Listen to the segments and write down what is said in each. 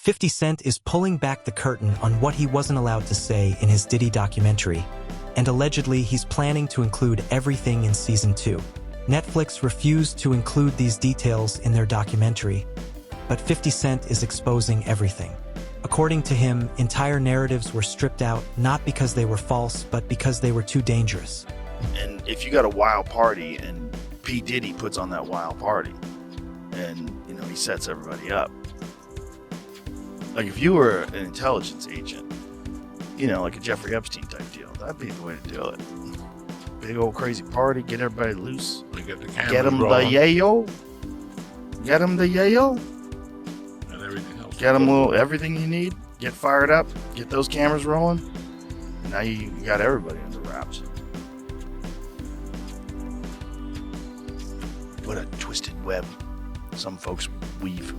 50 Cent is pulling back the curtain on what he wasn't allowed to say in his Diddy documentary, and allegedly he's planning to include everything in Season 2. Netflix refused to include these details in their documentary, but 50 Cent is exposing everything. According to him, entire narratives were stripped out not because they were false, but because they were too dangerous. And if you got a wild party and P. Diddy puts on that wild party and, he sets everybody up. Like if you were an intelligence agent, like a Jeffrey Epstein type deal, that'd be the way to do it. Big old crazy party, get everybody loose. Get them the yayo. Get them the yayo. And everything else. Get them everything you need. Get fired up. Get those cameras rolling. And now you got everybody under wraps. What a twisted web some folks weave.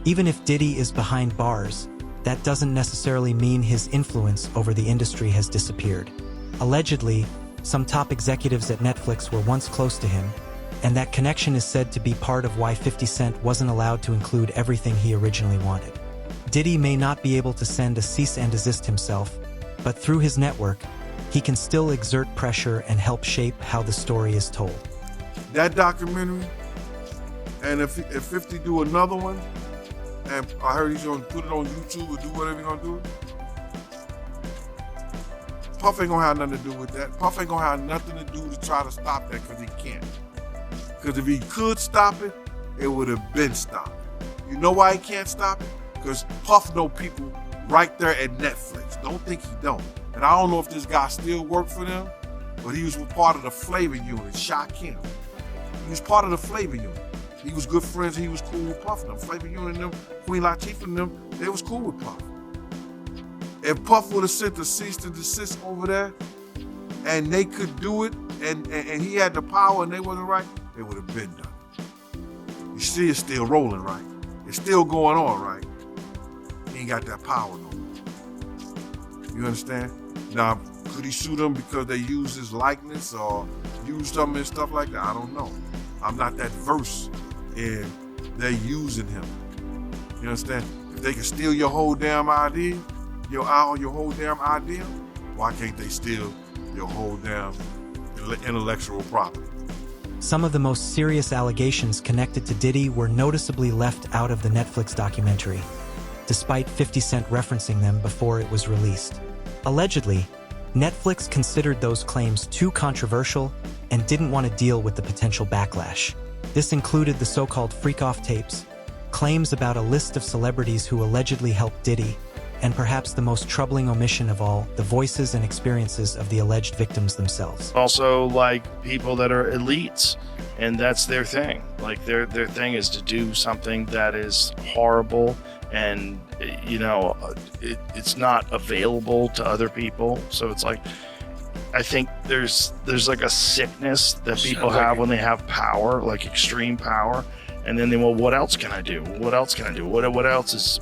Even if Diddy is behind bars, that doesn't necessarily mean his influence over the industry has disappeared. Allegedly, some top executives at Netflix were once close to him, and that connection is said to be part of why 50 Cent wasn't allowed to include everything he originally wanted. Diddy may not be able to send a cease and desist himself, but through his network, he can still exert pressure and help shape how the story is told. That documentary, and if 50 do another one, and I heard he's gonna put it on YouTube or do whatever he's gonna do, Puff ain't gonna have nothing to do with that. Puff ain't gonna have nothing to do to try to stop that because he can't. Because if he could stop it, it would have been stopped. You know why he can't stop it? Because Puff know people right there at Netflix. Don't think he don't. And I don't know if this guy still worked for them, but he was part of the flavor unit, Shaquem. He was part of the flavor unit. He was good friends. He was cool with Puff and them. Flavor Unit and them, Queen Latifah and them, they was cool with Puff. If Puff would have sent a cease and desist over there, and they could do it, and he had the power and they wasn't right, they would have been done. You see, it's still rolling right. It's still going on right. He ain't got that power no more. You understand? Now, could he sue them because they used his likeness or used them and stuff like that? I don't know. I'm not that versed in they're using him. You understand? If they can steal your whole damn idea, your whole damn idea, why can't they steal your whole damn intellectual property? Some of the most serious allegations connected to Diddy were noticeably left out of the Netflix documentary, despite 50 Cent referencing them before it was released. Allegedly, Netflix considered those claims too controversial and didn't want to deal with the potential backlash. This included the so-called freak-off tapes, claims about a list of celebrities who allegedly helped Diddy, and perhaps the most troubling omission of all, the voices and experiences of the alleged victims themselves. Also, like people that are elites, and that's their thing. Like their thing is to do something that is horrible, and it's not available to other people. So it's like, I think there's like a sickness that people have when they have power, like extreme power, and then what else can I do? What else can I do? What else is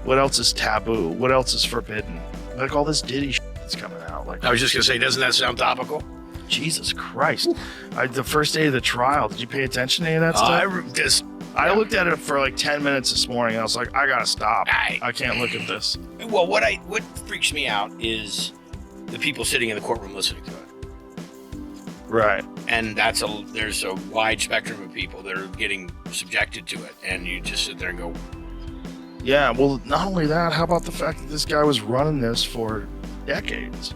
what else is taboo? What else is forbidden? Like all this Diddy shit that's coming out. Like I was just gonna say, doesn't that sound topical? Jesus Christ! The first day of the trial, did you pay attention to any of that stuff? I looked at it for like 10 minutes this morning. I was like, I gotta stop. I can't look at this. Well, what freaks me out is the people sitting in the courtroom listening to it. Right. And there's a wide spectrum of people that are getting subjected to it, and you just sit there and go. Yeah, well, not only that, how about the fact that this guy was running this for decades?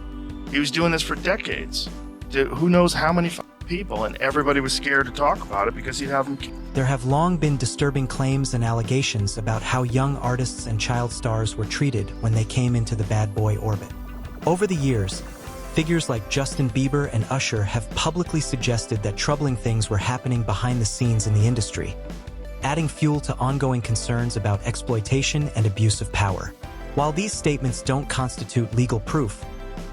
He was doing this for decades. Who knows how many people, and everybody was scared to talk about it because he'd have them. There have long been disturbing claims and allegations about how young artists and child stars were treated when they came into the bad boy orbit. Over the years, figures like Justin Bieber and Usher have publicly suggested that troubling things were happening behind the scenes in the industry, adding fuel to ongoing concerns about exploitation and abuse of power. While these statements don't constitute legal proof,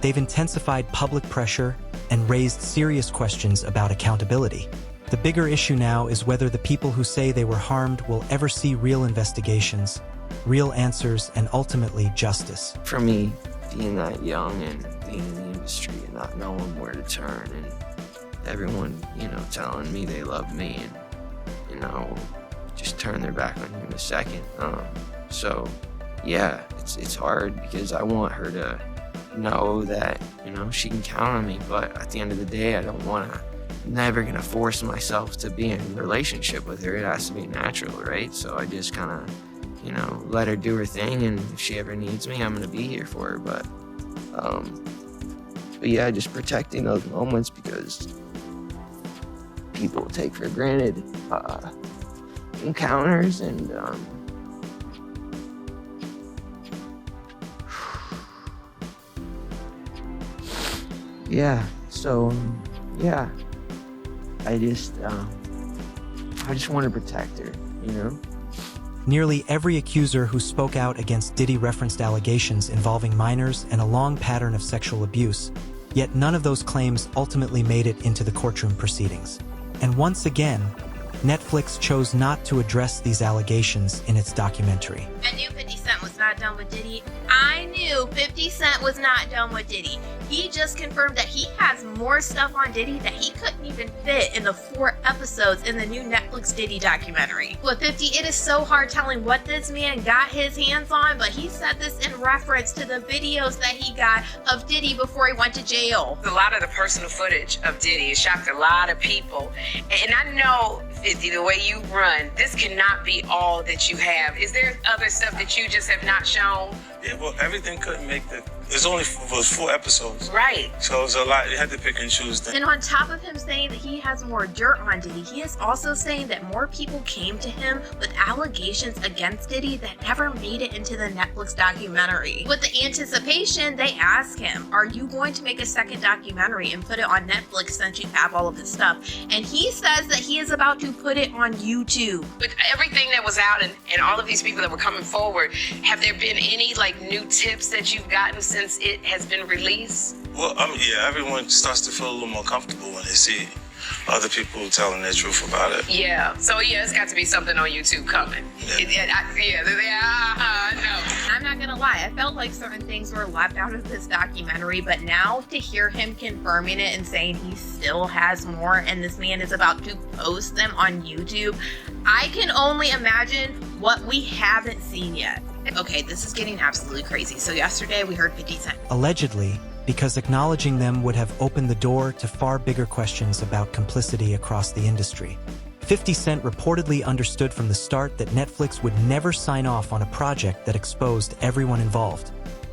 they've intensified public pressure and raised serious questions about accountability. The bigger issue now is whether the people who say they were harmed will ever see real investigations, real answers, and ultimately justice. For me, being that young and being in the industry and not knowing where to turn, and everyone, telling me they love me, and, just turn their back on you in a second. So yeah, it's hard because I want her to know that, you know, she can count on me, but at the end of the day, I don't want to, never gonna force myself to be in a relationship with her. It has to be natural, right? So I just kind of, you know, let her do her thing, and if she ever needs me, I'm gonna be here for her. But yeah, just protecting those moments, because people take for granted encounters, and yeah, so yeah, I just want to protect her, you know? Nearly every accuser who spoke out against Diddy referenced allegations involving minors and a long pattern of sexual abuse, yet none of those claims ultimately made it into the courtroom proceedings. And once again, Netflix chose not to address these allegations in its documentary. I knew 50 Cent was not done with Diddy. I knew 50 Cent was not done with Diddy. He just confirmed that he has more stuff on Diddy that he couldn't even fit in the 4 episodes in the new Netflix Diddy documentary. With 50, it is so hard telling what this man got his hands on, but he said this in reference to the videos that he got of Diddy before he went to jail. A lot of the personal footage of Diddy has shocked a lot of people. And I know, 50, the way you run, this cannot be all that you have. Is there other stuff that you just have not shown? Yeah, well, everything couldn't make the... It was 4 episodes. Right. So it was a lot. You had to pick and choose them. And on top of him saying that he has more dirt on Diddy, he is also saying that more people came to him with allegations against Diddy that never made it into the Netflix documentary. With the anticipation, they asked him, are you going to make a second documentary and put it on Netflix since you have all of this stuff? And he says that he is about to put it on YouTube. With everything that was out and all of these people that were coming forward, have there been any new tips that you've gotten since it has been released? Well, yeah, everyone starts to feel a little more comfortable when they see other people telling their truth about it. Yeah. So yeah, it's got to be something on YouTube coming. Yeah. I'm not gonna lie, I felt like certain things were left out of this documentary, but now to hear him confirming it and saying he still has more and this man is about to post them on YouTube, I can only imagine what we haven't seen yet. Okay, this is getting absolutely crazy. So yesterday we heard 50 Cent. Allegedly, because acknowledging them would have opened the door to far bigger questions about complicity across the industry. 50 Cent reportedly understood from the start that Netflix would never sign off on a project that exposed everyone involved,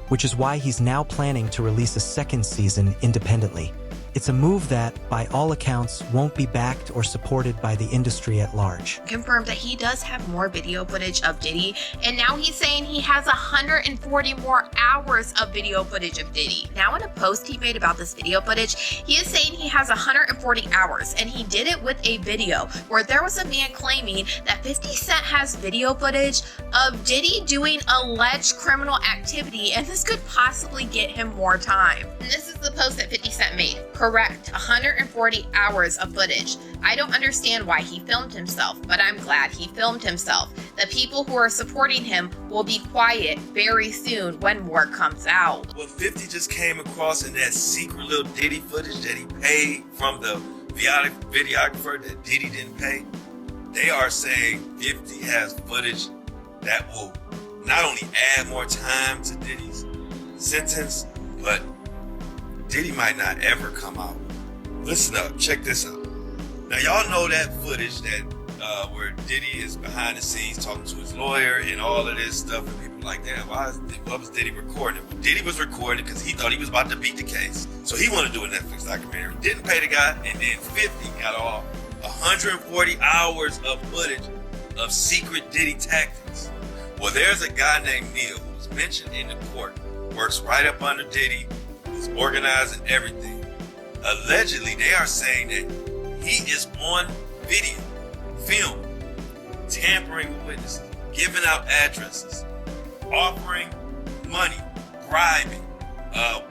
which is why he's now planning to release a second season independently. It's a move that, by all accounts, won't be backed or supported by the industry at large. Confirmed that he does have more video footage of Diddy, and now he's saying he has 140 more hours of video footage of Diddy. Now in a post he made about this video footage, he is saying he has 140 hours, and he did it with a video where there was a man claiming that 50 Cent has video footage of Diddy doing alleged criminal activity, and this could possibly get him more time. And this is the post that 50 Cent made. Correct, 140 hours of footage. I don't understand why he filmed himself, but I'm glad he filmed himself. The people who are supporting him will be quiet very soon when more comes out. What 50 just came across in that secret little Diddy footage that he paid from the videographer that Diddy didn't pay, they are saying 50 has footage that will not only add more time to Diddy's sentence, but Diddy might not ever come out. Listen up, check this out. Now y'all know that footage that where Diddy is behind the scenes talking to his lawyer and all of this stuff, and people like, damn, what was Diddy recording? Well, Diddy was recording because he thought he was about to beat the case. So he wanted to do a Netflix documentary, didn't pay the guy, and then 50 got all 140 hours of footage of secret Diddy tactics. Well, there's a guy named Neil who's mentioned in the court, works right up under Diddy, is organizing everything. Allegedly, they are saying that he is on video, film, tampering with witnesses, giving out addresses, offering money, bribing,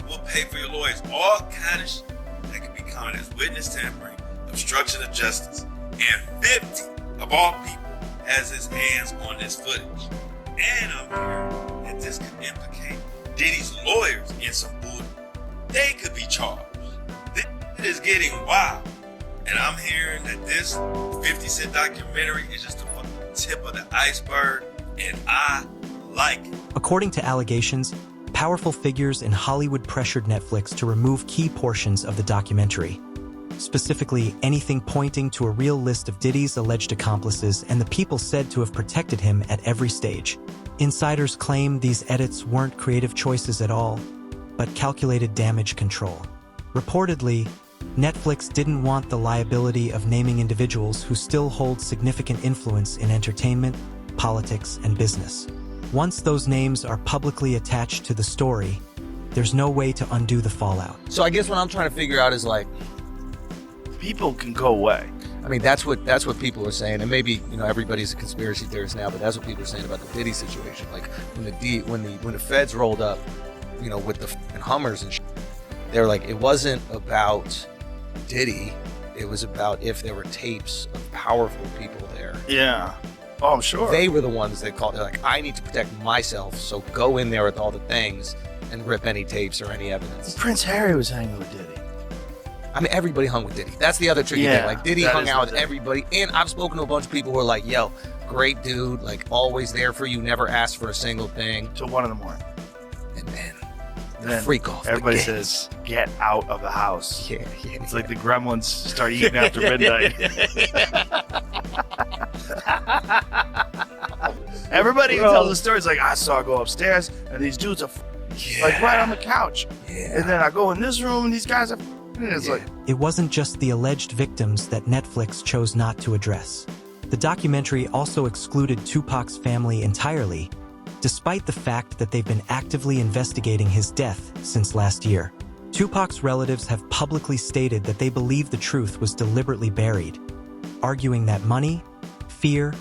we'll pay for your lawyers, all kind of shit that could be counted as witness tampering, obstruction of justice, and 50 of all people has his hands on this footage. And I'm hearing that this could implicate Diddy's lawyers in some bull. They could be charged. This is getting wild. And I'm hearing that this 50 Cent documentary is just a fucking tip of the iceberg, and I like it. According to allegations, powerful figures in Hollywood pressured Netflix to remove key portions of the documentary, specifically anything pointing to a real list of Diddy's alleged accomplices and the people said to have protected him at every stage. Insiders claim these edits weren't creative choices at all, but calculated damage control. Reportedly, Netflix didn't want the liability of naming individuals who still hold significant influence in entertainment, politics, and business. Once those names are publicly attached to the story, there's no way to undo the fallout. So I guess what I'm trying to figure out is like, People can go away. I mean, that's what people are saying, and maybe everybody's a conspiracy theorist now, but that's what people are saying about the Diddy situation. Like when the feds rolled up, with the fucking Hummers and shit, they're like, it wasn't about Diddy, it was about if there were tapes of powerful people there. Yeah. Oh, I'm sure. They were the ones that called. They're like, I need to protect myself, so go in there with all the things and rip any tapes or any evidence. Prince Harry was hanging with Diddy. I mean, everybody hung with Diddy. That's the other tricky thing. Like, Diddy hung out with everybody. And I've spoken to a bunch of people who are like, yo, great dude, like, always there for you, never asked for a single thing. Till 1 in the morning. And then freak off. Everybody says, get out of the house. Yeah. It's like the gremlins start eating after midnight. Everybody who tells the stories like, I saw her go upstairs, and these dudes are like right on the couch. Yeah. And then I go in this room, and these guys are it's like... It wasn't just the alleged victims that Netflix chose not to address. The documentary also excluded Tupac's family entirely, despite the fact that they've been actively investigating his death since last year. Tupac's relatives have publicly stated that they believe the truth was deliberately buried, arguing that money, fear,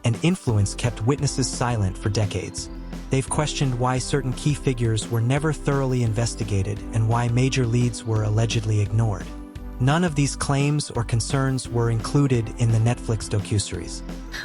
and influence kept witnesses silent for decades. They've questioned why certain key figures were never thoroughly investigated and why major leads were allegedly ignored. None of these claims or concerns were included in the Netflix docuseries.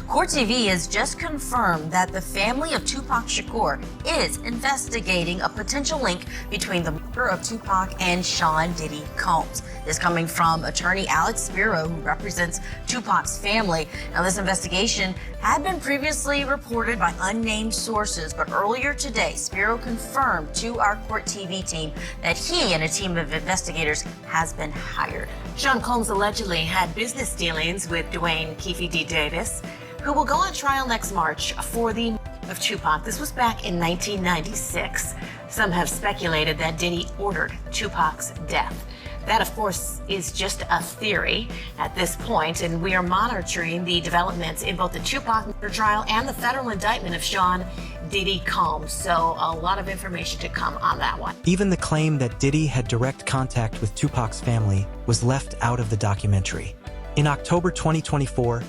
Court TV has just confirmed that the family of Tupac Shakur is investigating a potential link between the murder of Tupac and Sean Diddy Combs. This coming from attorney Alex Spiro, who represents Tupac's family. Now, this investigation had been previously reported by unnamed sources, but earlier today, Spiro confirmed to our Court TV team that he and a team of investigators has been hired. Sean Combs allegedly had business dealings with Dwayne Keefe D. Davis, who will go on trial next March for the murder of Tupac. This was back in 1996. Some have speculated that Diddy ordered Tupac's death. That, of course, is just a theory at this point, and we are monitoring the developments in both the Tupac murder trial and the federal indictment of Sean Diddy Combs. So a lot of information to come on that one. Even the claim that Diddy had direct contact with Tupac's family was left out of the documentary. In October 2024,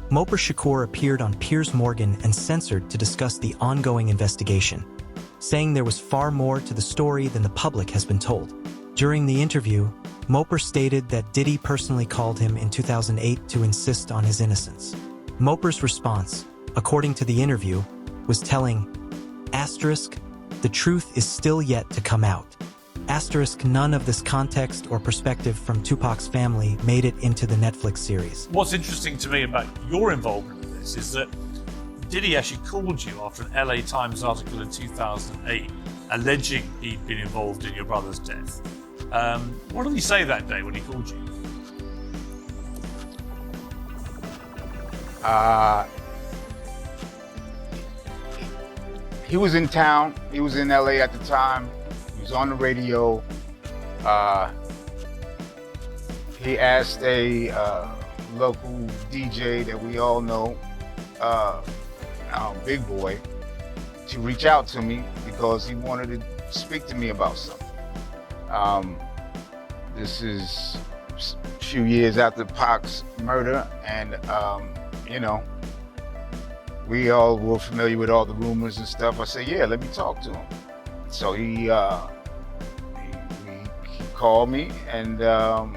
Moper Shakur appeared on Piers Morgan and Censored to discuss the ongoing investigation, saying there was far more to the story than the public has been told. During the interview, Moper stated that Diddy personally called him in 2008 to insist on his innocence. Moper's response, according to the interview, was telling, asterisk, the truth is still yet to come out. Asterisk, none of this context or perspective from Tupac's family made it into the Netflix series. What's interesting to me about your involvement in this is that Diddy actually called you after an LA Times article in 2008 alleging he'd been involved in your brother's death. What did he say that day when he called you? He was in town. He was in LA at the time. He was on the radio. He asked a local DJ that we all know, Big Boy, to reach out to me because he wanted to speak to me about something. This is a few years after Pac's murder, and we all were familiar with all the rumors and stuff. I said, yeah, let me talk to him. So he called me, and I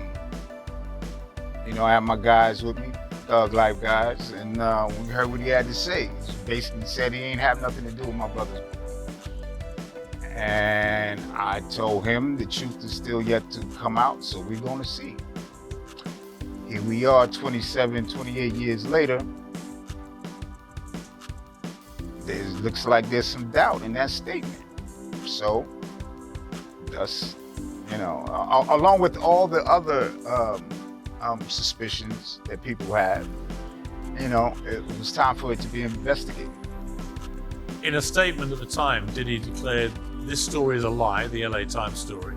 had my guys with me, Thug Life guys, and we heard what he had to say. He basically said he ain't have nothing to do with my brother's murder. And I told him the truth is still yet to come out, so we're gonna see. Here we are 27, 28 years later. looks like there's some doubt in that statement. So, thus, along with all the other suspicions that people have, it was time for it to be investigated. In a statement at the time, Diddy declared, "This story is a lie," the LA Times story.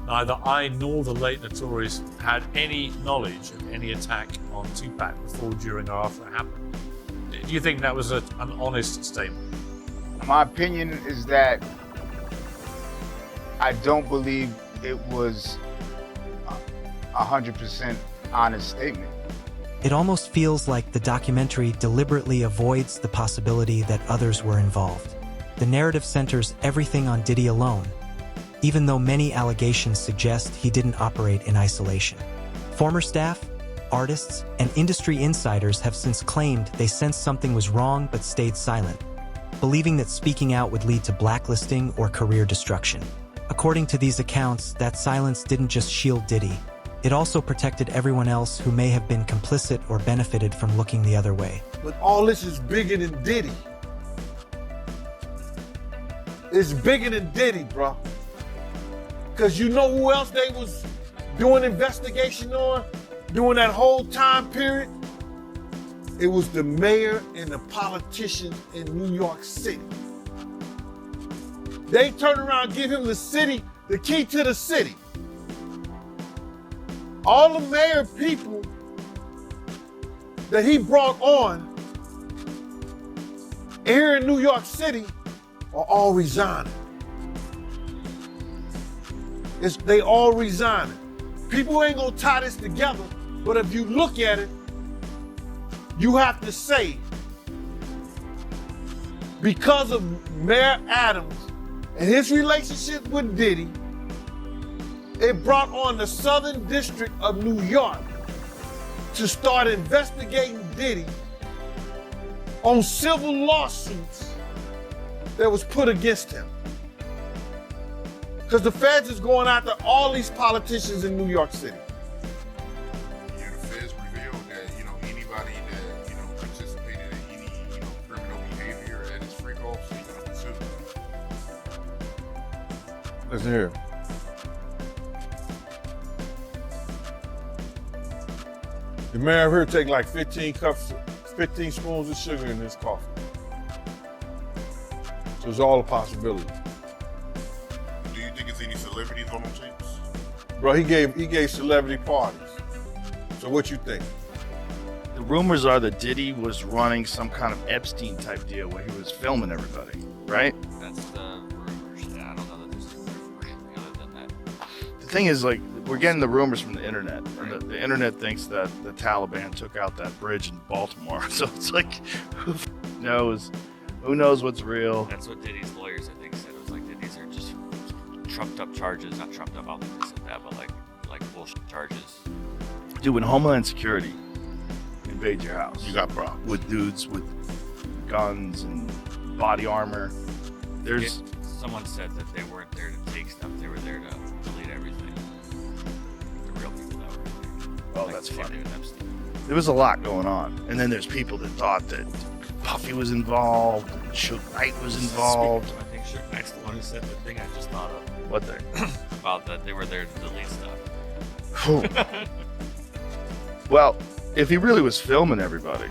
"Neither I nor the late Notorious had any knowledge of any attack on Tupac before, during, or after it happened." Do you think that was an honest statement? My opinion is that I don't believe it was 100% honest statement. It almost feels like the documentary deliberately avoids the possibility that others were involved. The narrative centers everything on Diddy alone, even though many allegations suggest he didn't operate in isolation. Former staff, artists, and industry insiders have since claimed they sensed something was wrong but stayed silent, believing that speaking out would lead to blacklisting or career destruction. According to these accounts, that silence didn't just shield Diddy, it also protected everyone else who may have been complicit or benefited from looking the other way. But all this is bigger than Diddy. It's bigger than Diddy, bro. Because you know who else they was doing investigation on during that whole time period? It was the mayor and the politicians in New York City. They turned around and give him the key to the city. All the mayor people that he brought on here in New York City are all resigning. They all resigning. People ain't gonna tie this together, but if you look at it, you have to say, because of Mayor Adams and his relationship with Diddy, it brought on the Southern District of New York to start investigating Diddy on civil lawsuits that was put against him. Because the feds is going after all these politicians in New York City. Yeah, the feds revealed that, anybody that, participated in any, criminal behavior at his freak offs, he's going to pursue. Listen here. The mayor here take like 15 spoons of sugar in his coffee. So it's all a possibility. Do you think it's any celebrities on them tapes? Bro, he gave celebrity parties. So what you think? The rumors are that Diddy was running some kind of Epstein type deal where he was filming everybody, right? That's the rumors. Yeah, I don't know that there's anything other than that. The thing is, like, we're getting the rumors from the internet. And the internet thinks that the Taliban took out that bridge in Baltimore. So it's like, who knows? Who knows what's real? That's what Diddy's lawyers, I think, said. It was like that these are just trumped up charges. Not trumped up, I don't think they said that, but like bullshit charges. Dude, when Homeland Security invade your house, You got problems. with dudes with guns and body armor. There's Someone said that they weren't there to take stuff. They were there to delete everything. The real people that were there. Oh, that's funny. There was a lot going on. And then there's people that thought that Puffy was involved, and Suge Knight was involved. I think Suge Knight's the one who said the thing I just thought of. What thing? About that they were there to delete stuff. Well, if he really was filming everybody,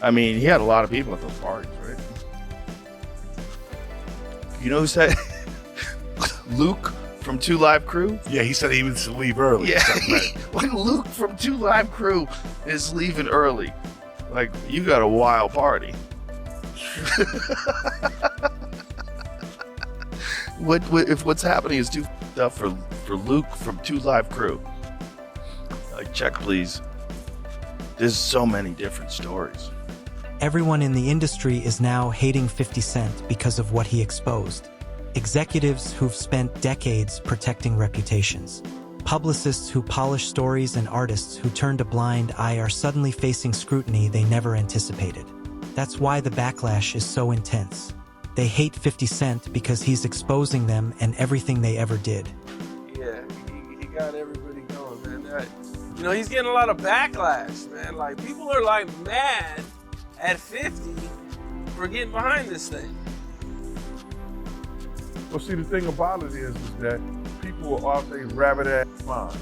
I mean, he had a lot of people at those parties, right? You know who said Luke from 2 Live Crew? Yeah, he said he would leave early. Yeah, when Luke from 2 Live Crew is leaving early, like, you got a wild party. If what's happening is too f***ed up for Luke from 2 Live Crew? Like, check please. There's so many different stories. Everyone in the industry is now hating 50 Cent because of what he exposed. Executives who've spent decades protecting reputations. Publicists who polish stories and artists who turned a blind eye are suddenly facing scrutiny they never anticipated. That's why the backlash is so intense. They hate 50 Cent because he's exposing them and everything they ever did. Yeah, he got everybody going, man. He's getting a lot of backlash, man. Like, people are like mad at 50 for getting behind this thing. Well, see, the thing about it is that people are off their rabbit ass mind.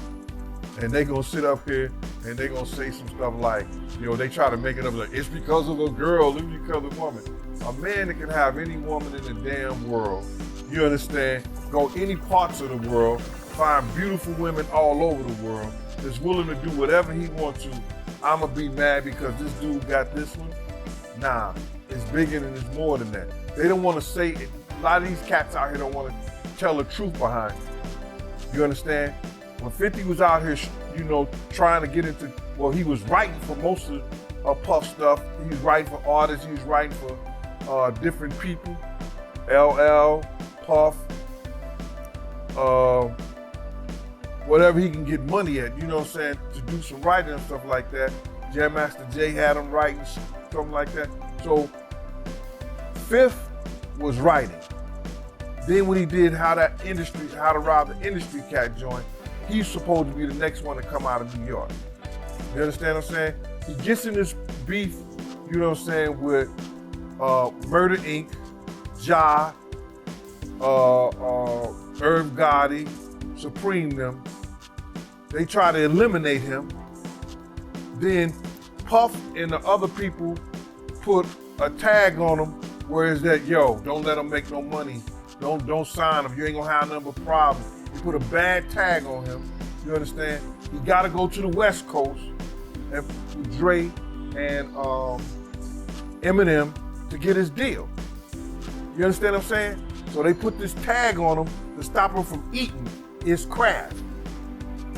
And they gonna sit up here and they gonna say some stuff like, they try to make it up like, it's because of a girl, it's because of a woman. A man that can have any woman in the damn world, you understand, go any parts of the world, find beautiful women all over the world, that's willing to do whatever he wants to. I'ma be mad because this dude got this one. Nah, it's bigger and it's more than that. They don't wanna say it. A lot of these cats out here don't wanna tell the truth behind it. You understand? When 50 was out here, trying to get into, he was writing for most of Puff stuff. He was writing for artists, he was writing for different people. LL, Puff, whatever he can get money at, to do some writing and stuff like that. Jam Master Jay had him writing, something like that. So, Fifth was writing. Then when he did How to Rob the Industry Cat joint, he's supposed to be the next one to come out of New York. You understand what I'm saying? He gets in this beef, with Murder Inc., Ja, Irv Gotti, Supreme them. They try to eliminate him. Then Puff and the other people put a tag on him where it's that, don't let him make no money. Don't sign him. You ain't gonna have nothing but problems. You put a bad tag on him. You understand? He gotta go to the West Coast and Dre and Eminem to get his deal. You understand what I'm saying? So they put this tag on him to stop him from eating his craft.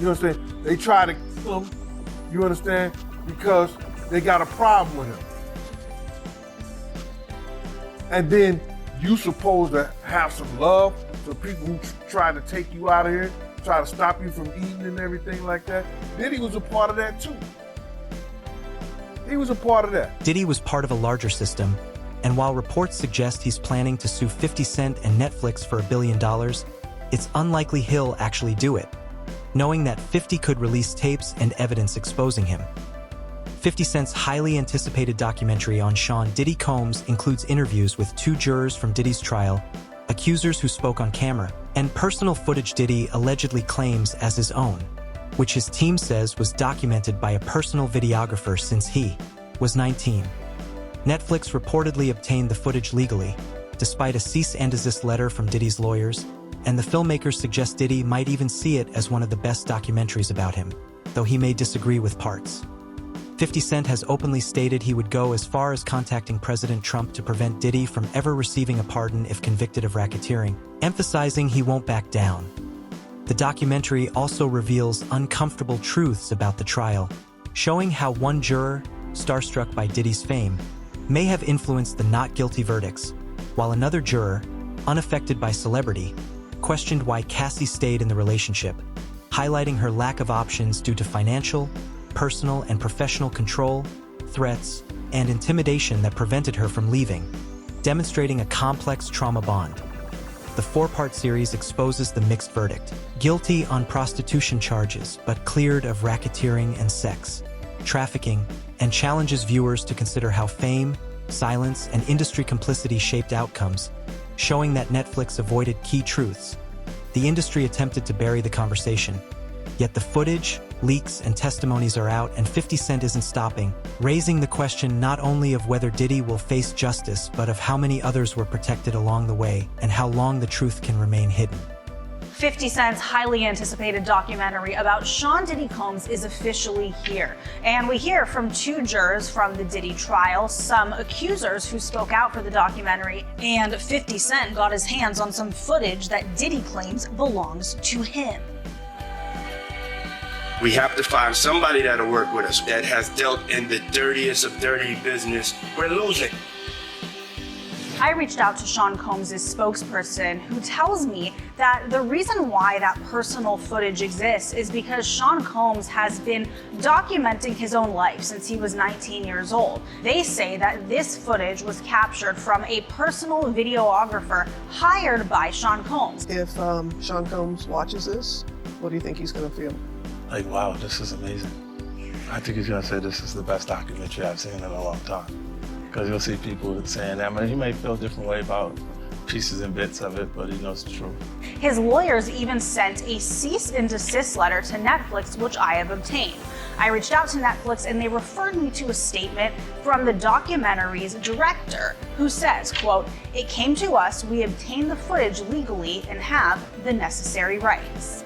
You understand? They try to kill him, you understand? Because they got a problem with him. And then you supposed to have some love for people who try to take you out of here, try to stop you from eating and everything like that. Diddy was a part of that too. He was a part of that. Diddy was part of a larger system, and while reports suggest he's planning to sue 50 Cent and Netflix for $1 billion, it's unlikely he'll actually do it, knowing that 50 could release tapes and evidence exposing him. 50 Cent's highly anticipated documentary on Sean Diddy Combs includes interviews with 2 jurors from Diddy's trial, accusers who spoke on camera, and personal footage Diddy allegedly claims as his own, which his team says was documented by a personal videographer since he was 19. Netflix reportedly obtained the footage legally, despite a cease and desist letter from Diddy's lawyers, and the filmmakers suggest Diddy might even see it as one of the best documentaries about him, though he may disagree with parts. 50 Cent has openly stated he would go as far as contacting President Trump to prevent Diddy from ever receiving a pardon if convicted of racketeering, emphasizing he won't back down. The documentary also reveals uncomfortable truths about the trial, showing how one juror, starstruck by Diddy's fame, may have influenced the not guilty verdicts, while another juror, unaffected by celebrity, questioned why Cassie stayed in the relationship, highlighting her lack of options due to financial, personal, and professional control, threats, and intimidation that prevented her from leaving, demonstrating a complex trauma bond. The 4-part series exposes the mixed verdict, guilty on prostitution charges but cleared of racketeering and sex, trafficking, and challenges viewers to consider how fame, silence, and industry complicity shaped outcomes, showing that Netflix avoided key truths. The industry attempted to bury the conversation, yet the footage, leaks, and testimonies are out, and 50 Cent isn't stopping, raising the question not only of whether Diddy will face justice, but of how many others were protected along the way, and how long the truth can remain hidden. 50 Cent's highly anticipated documentary about Sean Diddy Combs is officially here. And we hear from 2 jurors from the Diddy trial, some accusers who spoke out for the documentary, and 50 Cent got his hands on some footage that Diddy claims belongs to him. We have to find somebody that'll work with us that has dealt in the dirtiest of dirty business. We're losing. I reached out to Sean Combs' spokesperson, who tells me that the reason why that personal footage exists is because Sean Combs has been documenting his own life since he was 19 years old. They say that this footage was captured from a personal videographer hired by Sean Combs. If Sean Combs watches this, what do you think he's going to feel? Like, wow, this is amazing. I think he's gonna say this is the best documentary I've seen in a long time. Because you'll see people saying that. I mean, he may feel a different way about pieces and bits of it, but he knows the truth. His lawyers even sent a cease and desist letter to Netflix, which I have obtained. I reached out to Netflix and they referred me to a statement from the documentary's director who says, quote, "It came to us, we obtained the footage legally and have the necessary rights."